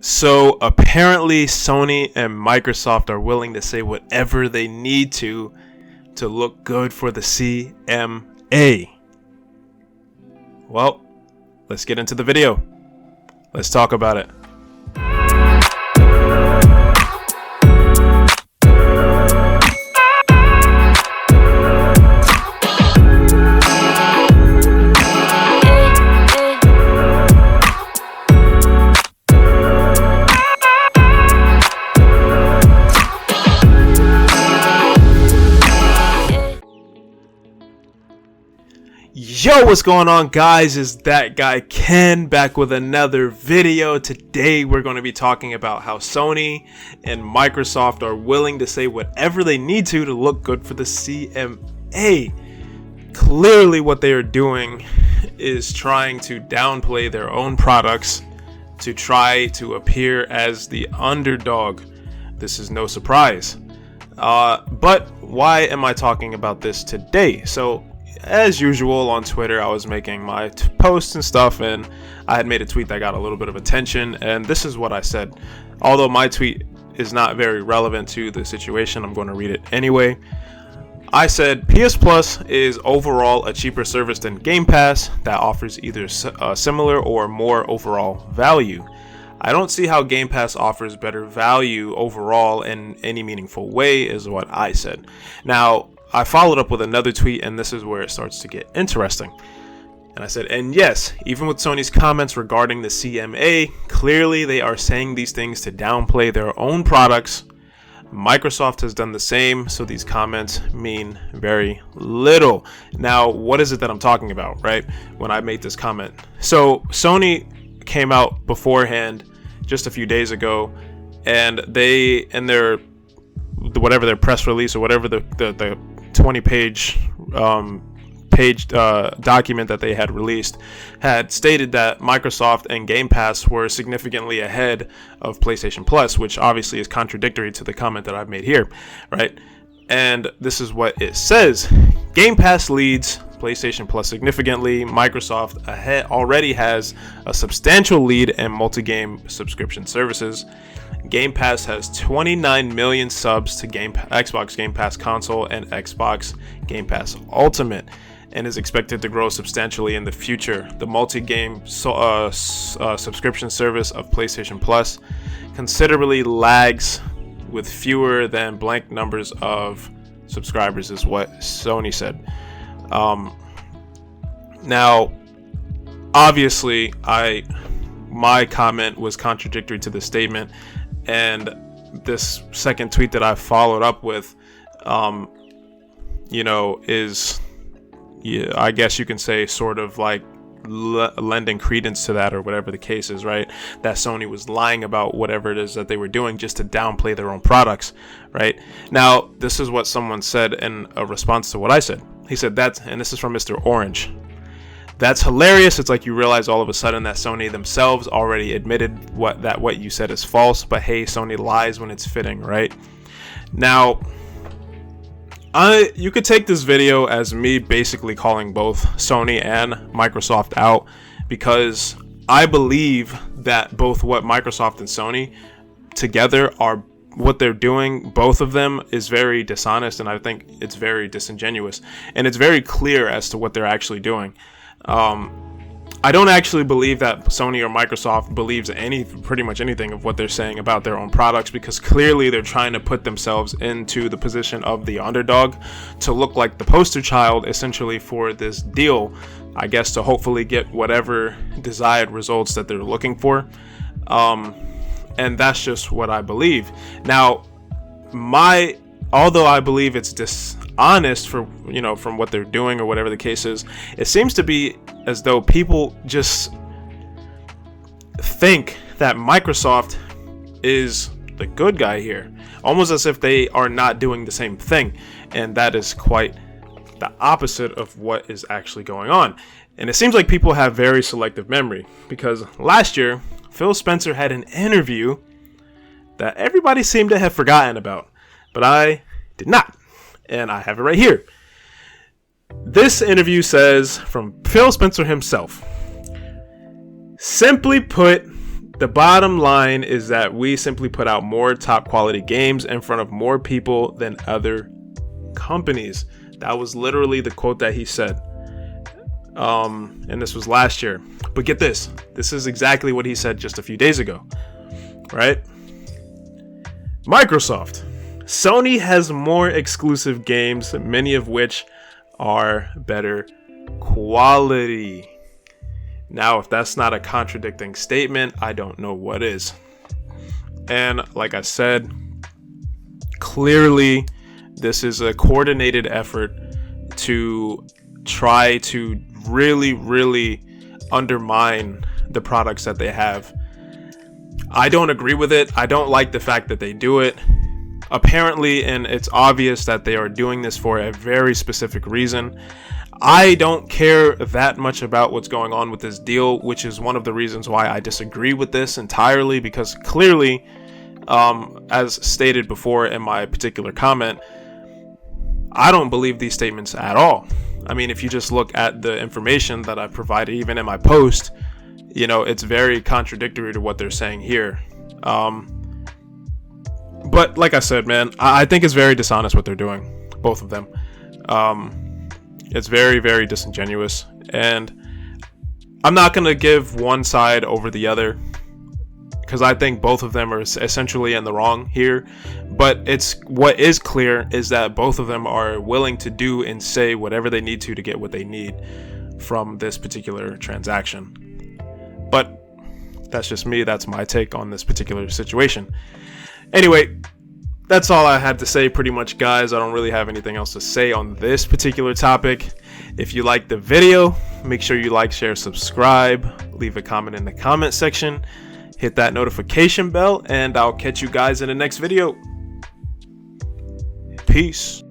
So apparently Sony and Microsoft are willing to say whatever they need to look good for the CMA. Well, let's get into the video. Let's talk about it. Yo, what's going on, guys? Is that guy Ken back with another video. Today we're going to be talking about how Sony and Microsoft are willing to say whatever they need to look good for the CMA. Clearly what they are doing is trying to downplay their own products to try to appear as the underdog. This is no surprise. But why am I talking about this today? So as usual on Twitter, I was making my posts and stuff, and I had made a tweet that got a little bit of attention, and this is what I said. Although my tweet is not very relevant to the situation, I'm going to read it anyway. I said, PS Plus is overall a cheaper service than Game Pass that offers either similar or more overall value. I don't see how Game Pass offers better value overall in any meaningful way, is what I said. Now, I followed up with another tweet, and this is where it starts to get interesting. And I said, and yes, even with Sony's comments regarding the CMA, clearly they are saying these things to downplay their own products. Microsoft has done the same, so these comments mean very little. Now, what is it that I'm talking about, right? When I made this comment. So Sony came out beforehand just a few days ago, and they, in their whatever their press release or whatever the 20-page document that they had released, had stated that Microsoft and Game Pass were significantly ahead of PlayStation Plus, which obviously is contradictory to the comment that I've made here, right? And this is what it says. Game Pass leads PlayStation Plus significantly. Microsoft already has a substantial lead in multi-game subscription services. Game Pass has 29 million subs to Xbox Game Pass Console and Xbox Game Pass Ultimate, and is expected to grow substantially in the future. The multi-game subscription service of PlayStation Plus considerably lags with fewer than blank numbers of subscribers, is what Sony said. Now, obviously, my comment was contradictory to the statement, and this second tweet that I followed up with, is, I guess you can say, sort of like lending credence to that, or whatever the case is, right? That Sony was lying about whatever it is that they were doing just to downplay their own products, right? Now, this is what someone said in a response to what I said. He said that, and this is from Mr. Orange. That's hilarious. It's like you realize all of a sudden that Sony themselves already admitted what you said is false, but hey, Sony lies when it's fitting, right? Now, you could take this video as me basically calling both Sony and Microsoft out, because I believe that both what Microsoft and Sony together are what they're doing, both of them, is very dishonest, and I think it's very disingenuous, and it's very clear as to what they're actually doing. I don't actually believe that Sony or Microsoft believes pretty much anything of what they're saying about their own products, because clearly they're trying to put themselves into the position of the underdog to look like the poster child essentially for this deal, I guess, to hopefully get whatever desired results that they're looking for. And that's just what I believe. Now, although I believe it's dishonest from what they're doing or whatever the case is, it seems to be as though people just think that Microsoft is the good guy here, almost as if they are not doing the same thing, and that is quite the opposite of what is actually going on. And it seems like people have very selective memory, because last year Phil Spencer had an interview that everybody seemed to have forgotten about, but I did not, and I have it right here. This interview says, from Phil Spencer himself, simply put, The bottom line is that we simply put out more top quality games in front of more people than other companies. That was literally the quote that he said. And this was last year. But get this. This is exactly what he said just a few days ago. Right? Microsoft. Sony has more exclusive games, many of which are better quality. Now, if that's not a contradicting statement, I don't know what is. And like I said, clearly this is a coordinated effort to try to really undermine the products that they have. I don't agree with it. I don't like the fact that they do it. Apparently, and it's obvious that they are doing this for a very specific reason. I don't care that much about what's going on with this deal, which is one of the reasons why I disagree with this entirely, because clearly, as stated before in my particular comment, I don't believe these statements at all. I mean, if you just look at the information that I've provided, even in my post, you know, it's very contradictory to what they're saying here. But like I said, man, I think it's very dishonest what they're doing, both of them. It's very disingenuous, and I'm not going to give one side over the other, because I think both of them are essentially in the wrong here. But what is clear is that both of them are willing to do and say whatever they need to get what they need from this particular transaction. But that's just me. That's my take on this particular situation. Anyway, that's all I had to say pretty much, guys. I don't really have anything else to say on this particular topic. If you liked the video, make sure you like, share, subscribe, leave a comment in the comment section, hit that notification bell, and I'll catch you guys in the next video. Peace.